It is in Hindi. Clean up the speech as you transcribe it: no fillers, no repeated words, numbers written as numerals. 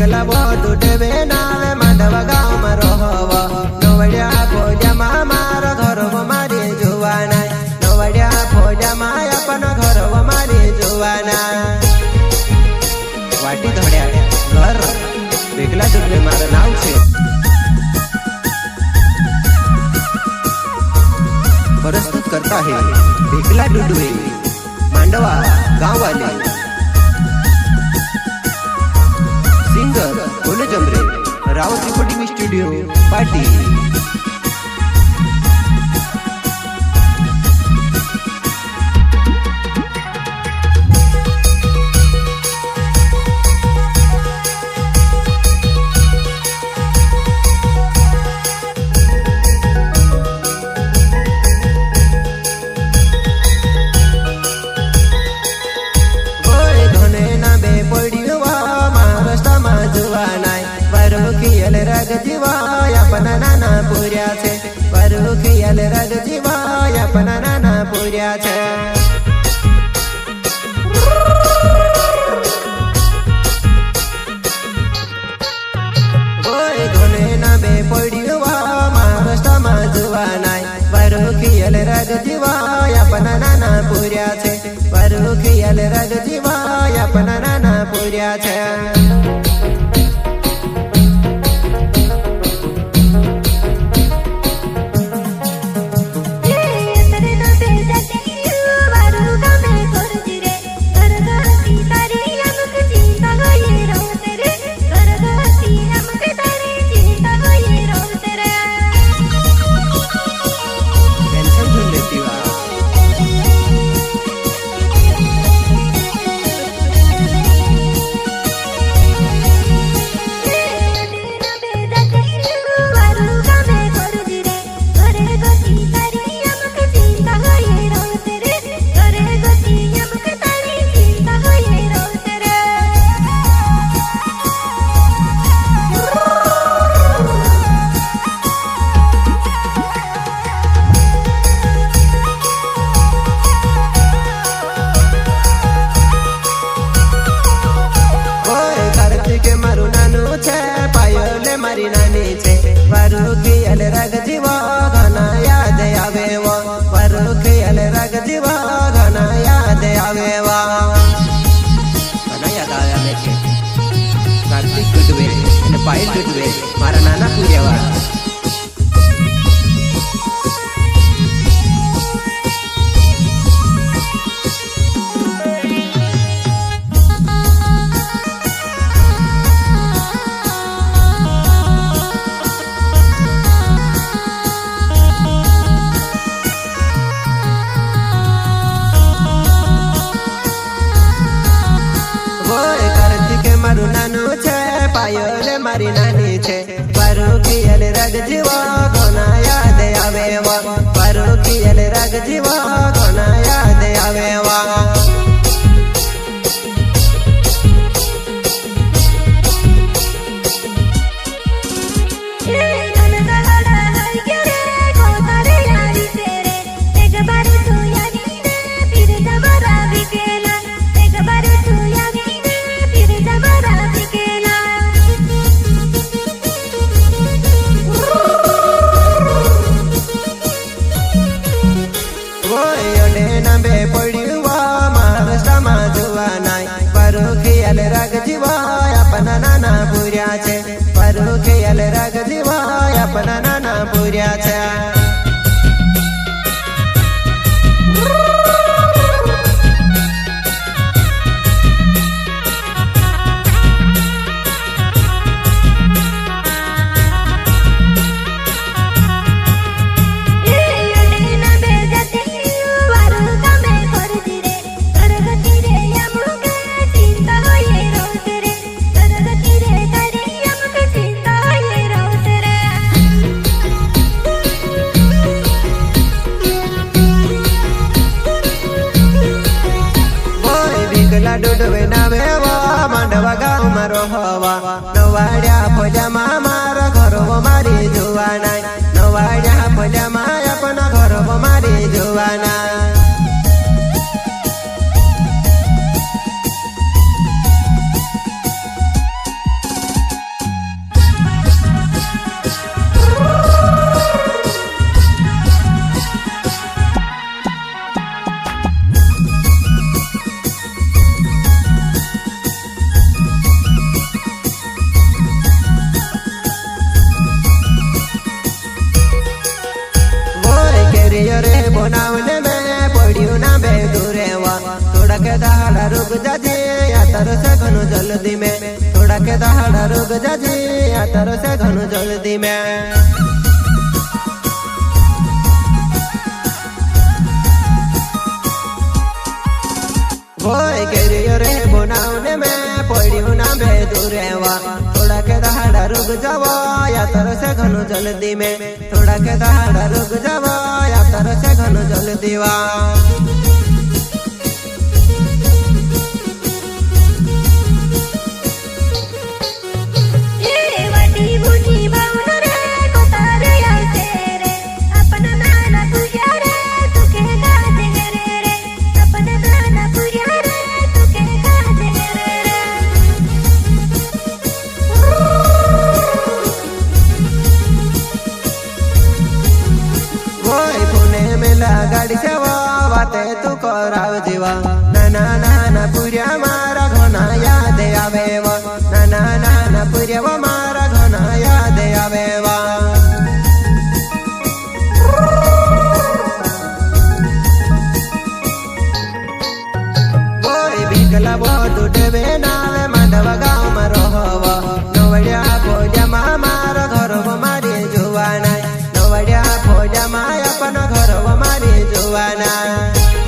बिकला बहुत उठवे नावे मांडवा गाँव में रोहवा नवड़िया फोजा मारा घर मारे जुवाना नवड़िया फोजा माया अपन घर मारे जुवाना वाटी धोड्या घर बिकला डुडवे मारा नाव छे प्रस्तुत करता है बिकला डुडवे मांडवा गाँव वाले सिंगर कोने जमरे रावत रिकॉर्डिंग स्टूडियो पार्टी रग जीवाय अपन नाना पुर्या छे परुखियल रग जीवाय अपन नाना पुर्या छे ओय धोने ना बे पड़ियोवा महाराष्ट्र मा जुवानाय परुखियल रग जीवाय अपन नाना पुर्या छे परुखियल रग जीवाय अपन नाना पुर्या छे मारी नानी छे परुखियल रग जीवा घना याद आवेवा परुखियल रग जीवा घना याद आवेवा घना याद आवे छे कार्तिक डुडवे અને પાયલ ડુડવે મારા નાના પુર્યાવા मारू नानू छे पायल मारी नानी छे परुखियल रग जीवा घना याद आवेवा परुखियल रग जीवा घना याद आवेवा परुखियल रग जीवाय अपन नाना पुर्या छे परुखियल रग जीवाय अपन नाना पुर्या छे डुडवे नावेवा मांडवा गाँव में रोहवा नवाड्या फोजा मारा घर मारी जुवाना नवाड्या फोजा अपना घर मारी जुवाना के दहाड़ा रुक जाजे या तारो से घणो जल्दी में, थोड़ा के दहाड़ा रुक जाजे या तारो से घणो जल्दी में। वोय केरियो रे बनावने में पड़ियो ना बेदूरेवा, थोड़ा के दहाड़ा रुक जावो या तारो से घणो जल्दी में, थोड़ा के दहाड़ा रुक जावो या तारो से घणो जल्दी वा। गाड़ी से वो बाते तू कराव जीवा, नाना नाना पुरिया मारा घना याद आवे वो, नाना नाना पुरिया वो मारा घना याद आवे वो। वोय बिकला वो टूटे नावे माधव गाँव